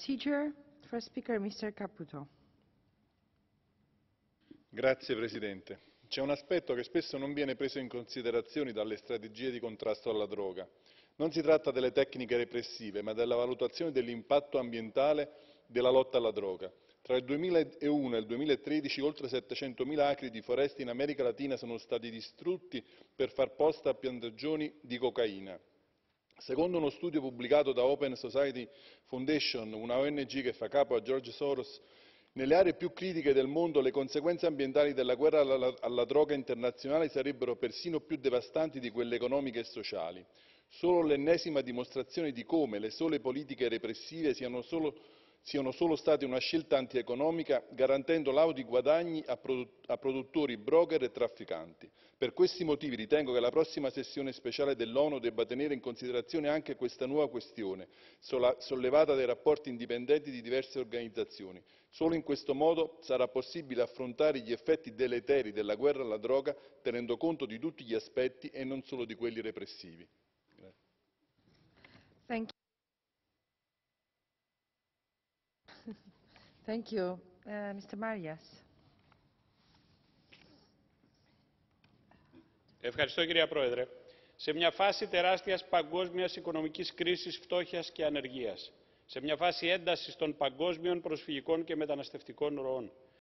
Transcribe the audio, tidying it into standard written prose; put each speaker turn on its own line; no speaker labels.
procedure. First speaker, Mr. Caputo.
Grazie Presidente. C'è un aspetto che spesso non viene preso in considerazione dalle strategie di contrasto alla droga. Non si tratta delle tecniche repressive, ma della valutazione dell'impatto ambientale della lotta alla droga. Tra il 2001 e il 2013 oltre 700.000 acri di foreste in America Latina sono stati distrutti per far posto a piantagioni di cocaina. Secondo uno studio pubblicato da Open Society Foundation, una ONG che fa capo a George Soros, nelle aree più critiche del mondo le conseguenze ambientali della guerra alla droga internazionale sarebbero persino più devastanti di quelle economiche e sociali. Solo l'ennesima dimostrazione di come le sole politiche repressive siano solo state una scelta antieconomica, garantendo laudi guadagni a produttori, broker e trafficanti. Per questi motivi ritengo che la prossima sessione speciale dell'ONU debba tenere in considerazione anche questa nuova questione, sollevata dai rapporti indipendenti di diverse organizzazioni. Solo in questo modo sarà possibile affrontare gli effetti deleteri della guerra alla droga, tenendo conto di tutti gli aspetti e non solo di quelli repressivi.
Thank you. Mr. Marias.
Ευχαριστώ κυρία Πρόεδρε. Σε μια φάση τεράστιας παγκόσμιας οικονομικής κρίσης, φτώχειας και ανεργίας, σε μια φάση έντασης των παγκόσμιων προσφυγικών και μεταναστευτικών ροών,